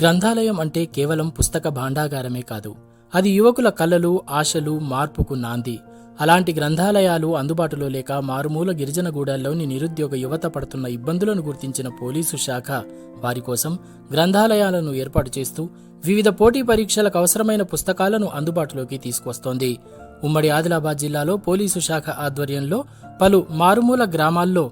గ్రంథాలయం అంటే కేవలం పుస్తక భాండాగారమే కాదు, అది యువకుల కలలు, ఆశలు, మార్పుకు నాంది. అలాంటి గ్రంథాలయాలు అందుబాటులో లేక మారుమూల గిరిజన గూడాల్లోని నిరుద్యోగ యువత పడుతున్న ఇబ్బందులను గుర్తించిన పోలీసు శాఖ వారి కోసం గ్రంథాలయాలను ఏర్పాటు చేస్తూ వివిధ పోటీ పరీక్షలకు అవసరమైన పుస్తకాలను అందుబాటులోకి తీసుకొస్తోంది. ఉమ్మడి ఆదిలాబాద్ జిల్లాలో పోలీసు శాఖ ఆధ్వర్యంలో పలు మారుమూల గ్రామాల్లో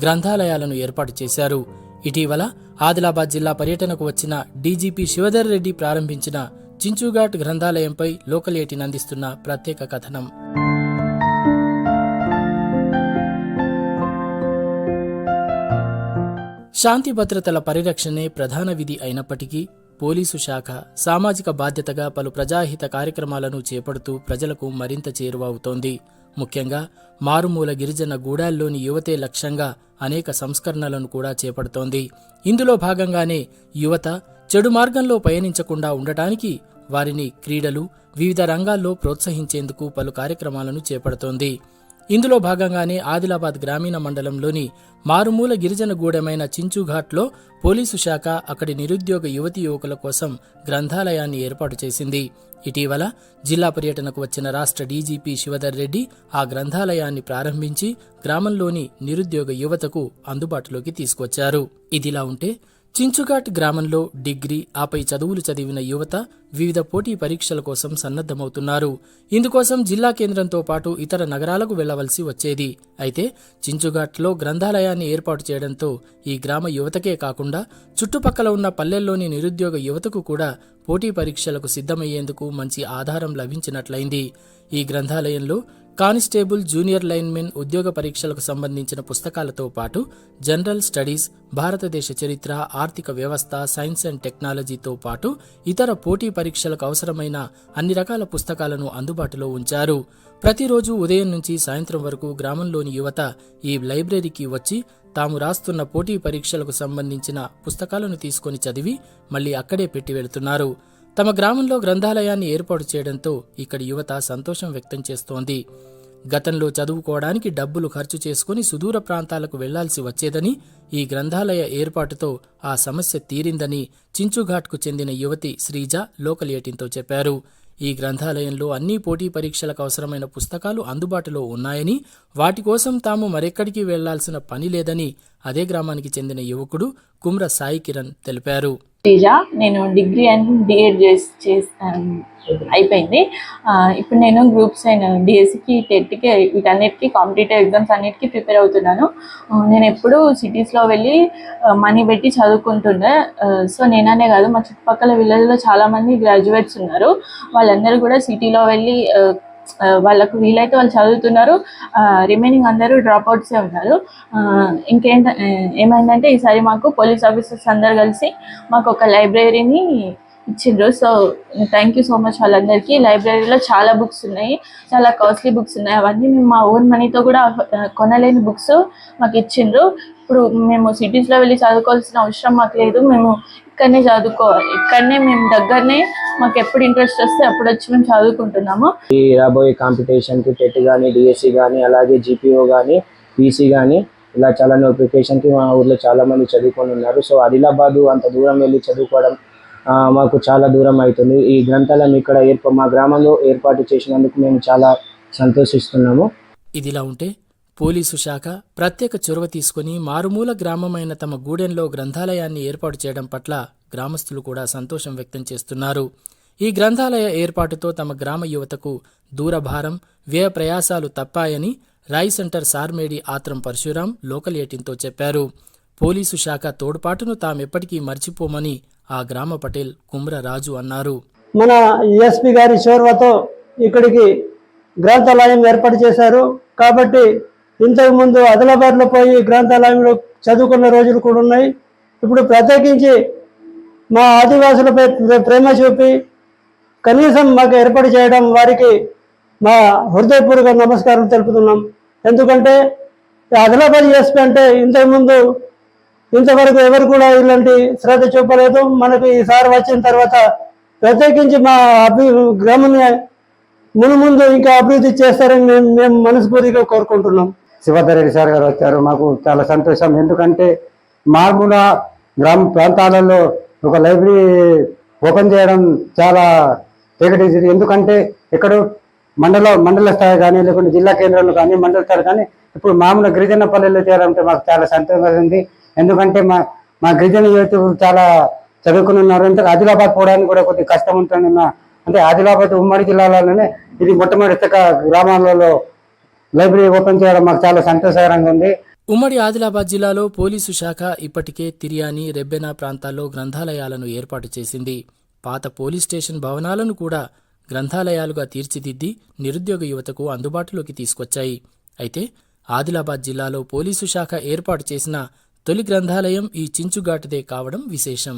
గ్రంథాలయాలను ఏర్పాటు చేశారు. ఇటీవల ఆదిలాబాద్ జిల్లా పర్యటనకు వచ్చిన డీజీపీ శివధర్ రెడ్డి ప్రారంభించిన చించుఘాట్ గ్రంథాలయంపై లోకల్ 18 అందిస్తున్న ప్రత్యేక కథనం. శాంతి భద్రతల పరిరక్షణే ప్రధాన విధి అయినప్పటికీ పోలీసు శాఖ సామాజిక బాధ్యతగా పలు ప్రజాహిత కార్యక్రమాలను చేపడుతూ ప్రజలకు మరింత చేరువవుతోంది. ముఖ్యంగా మారుమూల గిరిజన గూడాల్లోని యువతే లక్ష్యంగా అనేక సంస్కరణలను కూడా చేపడుతోంది. ఇందులో భాగంగానే యువత చెడు మార్గంలో పయనించకుండా ఉండటానికి వారిని క్రీడలు, వివిధ రంగాల్లో ప్రోత్సహించేందుకు పలు కార్యక్రమాలను చేపడుతోంది. ఇందులో భాగంగానే ఆదిలాబాద్ గ్రామీణ మండలంలోని మారుమూల గిరిజన గూడెమైన చించుఘాట్లో పోలీసు శాఖ అక్కడి నిరుద్యోగ యువతీ యువకుల కోసం గ్రంథాలయాన్ని ఏర్పాటు చేసింది. ఇటీవల జిల్లా పర్యటనకు వచ్చిన రాష్ట్ర డీజీపీ శివధర్ రెడ్డి ఆ గ్రంథాలయాన్ని ప్రారంభించి గ్రామంలోని నిరుద్యోగ యువతకు అందుబాటులోకి తీసుకొచ్చారు. ఇదిలా ఉంటే చించుఘాట్ గ్రామంలో డిగ్రీ, ఆపై చదువులు చదివిన యువత వివిధ పోటీ పరీక్షల కోసం సన్నద్ధమవుతున్నారు. ఇందుకోసం జిల్లా కేంద్రంతో పాటు ఇతర నగరాలకు వెళ్లవలసి వచ్చేది. అయితే చించుఘాట్లో గ్రంథాలయాన్ని ఏర్పాటు చేయడంతో ఈ గ్రామ యువతకే కాకుండా చుట్టుపక్కల ఉన్న పల్లెల్లోని నిరుద్యోగ యువతకు కూడా పోటీ పరీక్షలకు సిద్ధమయ్యేందుకు మంచి ఆధారం లభించినట్లయింది. ఈ గ్రంథాలయంలో కానిస్టేబుల్, జూనియర్ లైన్మెన్ ఉద్యోగ పరీక్షలకు సంబంధించిన పుస్తకాలతో పాటు జనరల్ స్టడీస్, భారతదేశ చరిత్ర, ఆర్థిక వ్యవస్థ, సైన్స్ అండ్ టెక్నాలజీతో పాటు ఇతర పోటీ పరీక్షలకు అవసరమైన అన్ని రకాల పుస్తకాలను అందుబాటులో ఉంచారు. ప్రతిరోజు ఉదయం నుంచి సాయంత్రం వరకు గ్రామంలోని యువత ఈ లైబ్రరీకి వచ్చి తాము రాస్తున్న పోటీ పరీక్షలకు సంబంధించిన పుస్తకాలను తీసుకొని చదివి మళ్లీ అక్కడే పెట్టి వెళుతున్నారు. తమ గ్రామంలో గ్రంథాలయాన్ని ఏర్పాటు చేయడంతో ఇక్కడి యువత సంతోషం వ్యక్తం చేస్తోంది. గతంలో చదువుకోవడానికి డబ్బులు ఖర్చు చేసుకుని సుదూర ప్రాంతాలకు వెళ్లాల్సి వచ్చేదని, ఈ గ్రంథాలయ ఏర్పాటుతో ఆ సమస్య తీరిందని చించుఘాట్కు చెందిన యువతి శ్రీజ లోకల్ 18తో చెప్పారు. ఈ గ్రంథాలయంలో అన్ని పోటీ పరీక్షలకు అవసరమైన పుస్తకాలు అందుబాటులో ఉన్నాయని, వాటి కోసం తాము మరెక్కడికి వెళ్లాల్సిన పని లేదని అదే గ్రామానికి చెందిన యువకుడు కుమ్ర సాయి కిరణ్ తెలిపారు. నేను డిగ్రీ అండ్ డిఎడ్ అయిపోయింది. ఇప్పుడు నేను గ్రూప్స్ అండ్ డిఎస్సికి, టెట్కి, వీటన్నిటికీ కాంపిటేటివ్ ఎగ్జామ్స్ అన్నిటికీ ప్రిపేర్ అవుతున్నాను. నేను ఎప్పుడు సిటీస్లో వెళ్ళి మనీ పెట్టి చదువుకుంటుండే. సో నేననే కాదు, మా చుట్టుపక్కల విలేజ్లో చాలామంది గ్రాడ్యుయేట్స్ ఉన్నారు. వాళ్ళందరూ కూడా సిటీలో వెళ్ళి వాళ్ళకు వీలైతే వాళ్ళు చదువుతున్నారు. రిమైనింగ్ అందరూ డ్రాప్ అవుట్సే ఉన్నారు. ఏమైందంటే ఈసారి మాకు పోలీస్ ఆఫీసర్స్ అందరు కలిసి మాకు ఒక లైబ్రరీని ఇచ్చిండ్రు. So thank you so much వాళ్ళందరికీ. లైబ్రరీలో చాలా బుక్స్ ఉన్నాయి, చాలా కాస్ట్లీ బుక్స్ ఉన్నాయి. అవన్నీ మేము మా ఓన్ మనీతో కూడా కొనలేని బుక్స్ మాకు ఇచ్చిండ్రు. ఇప్పుడు మేము సిటీస్లో వెళ్ళి చదువుకోవాల్సిన అవసరం మాకు లేదు. మేము ఇక్కడనే చదువుకోవాలి. ఇక్కడనే మేము దగ్గరనే మాకు ఎప్పుడు ఇంట్రెస్ట్ వస్తే అప్పుడు వచ్చి మేము చదువుకుంటున్నాము. ఈ రాబోయే కాంపిటీషన్కి టెట్ కానీ, డిఎస్సి కానీ, అలాగే జీపీఓ కానీ, పీసీ కానీ ఇలా చాలా నోటిఫికేషన్కి మా ఊర్లో చాలా మంది చదువుకొని ఉన్నారు. సో ఆదిలాబాద్ అంత దూరం వెళ్ళి చదువుకోవడం మాకు చాలా దూరం అవుతుంది. ఈ గ్రంథాలయం ఇక్కడ మా గ్రామంలో ఏర్పాటు చేసినందుకు మేము చాలా సంతోషిస్తున్నాము. ఇదిలా ఉంటే పోలీసు శాఖ ప్రత్యేక చొరవ తీసుకుని మారుమూల గ్రామమైన తమ గూడెంలో గ్రంథాలయాన్ని ఏర్పాటు చేయడం పట్ల గ్రామస్తులు కూడా సంతోషం వ్యక్తం చేస్తున్నారు. ఈ గ్రంథాలయ ఏర్పాటుతో తమ గ్రామ యువతకు దూరభారం, వ్యయ ప్రయాసాలు తప్పాయని రాయ్ సెంటర్ సార్మేడి ఆత్రం పరశురాం లోకల్ 18తో చెప్పారు. పోలీసు శాఖ తోడ్పాటును తామెప్పటికీ మర్చిపోమని ఆ గ్రామ పటేల్ కుమ్ర రాజు అన్నారు. మన ఎస్పీ గారి చొరవతో ఇక్కడికి గ్రంథాలయం ఏర్పాటు చేశారు. కాబట్టి ఇంతకుముందు ఆదిలాబాద్లో పోయి గ్రంథాలయంలో చదువుకున్న రోజులు కూడా ఉన్నాయి. ఇప్పుడు ప్రత్యేకించి మా ఆదివాసులపై ప్రేమ చూపి కనీసం మాకు ఏర్పాటు చేయడం వారికి మా హృదయపూర్వక నమస్కారం తెలుపుతున్నాం. ఎందుకంటే ఆదిలాబాద్ ఎస్పీ అంటే ఇంతవరకు ఎవరు కూడా ఇలాంటి శ్రద్ధ చూపలేదు. మనకు ఈసారి వచ్చిన తర్వాత ప్రత్యేకించి మా గ్రామాన్ని ముందు ఇంకా అభివృద్ధి చేస్తారని మేము మనస్ఫూర్తిగా కోరుకుంటున్నాం. శివధర్ రెడ్డి సార్ గారు వచ్చారు, మాకు చాలా సంతోషం. ఎందుకంటే మారుమూల గ్రామ ప్రాంతాలలో ఒక లైబ్రరీ ఓపెన్ చేయడం చాలా ఏకటీసి. ఎందుకంటే ఇక్కడ మండల స్థాయి కానీ, లేకుంటే జిల్లా కేంద్రంలో కానీ, మండల స్థాయి కానీ, ఇప్పుడు మామూలు గిరిజన పల్లెల్లో చేయాలంటే మాకు చాలా సంతోషంగా ఉంది. ఎందుకంటే మా గిరిజన యువత చాలా చదువుకుని ఉన్నారు. అంటే ఆదిలాబాద్ పోవడానికి కూడా కొద్దిగా కష్టం ఉంటుంది. అంటే ఆదిలాబాద్ ఉమ్మడి జిల్లాలోనే ఇది మొట్టమొదటి గ్రామాలలో లైబ్రరీ ఓపెన్ చేయడం మాకు చాలా సంతోషకరంగా ఉంది. ఉమ్మడి ఆదిలాబాద్ జిల్లాలో పోలీసు శాఖ ఇప్పటికే తిర్యాని, రెబ్బెన ప్రాంతాల్లో గ్రంథాలయాలను ఏర్పాటు చేసింది. పాత పోలీస్ స్టేషన్ భవనాలను కూడా గ్రంథాలయాలుగా తీర్చిదిద్ది నిరుద్యోగ యువతకు అందుబాటులోకి తీసుకొచ్చాయి. అయితే ఆదిలాబాద్ జిల్లాలో పోలీసు శాఖ ఏర్పాటు చేసిన తొలి గ్రంథాలయం ఈ చించుఘాటుదే కావడం విశేషం.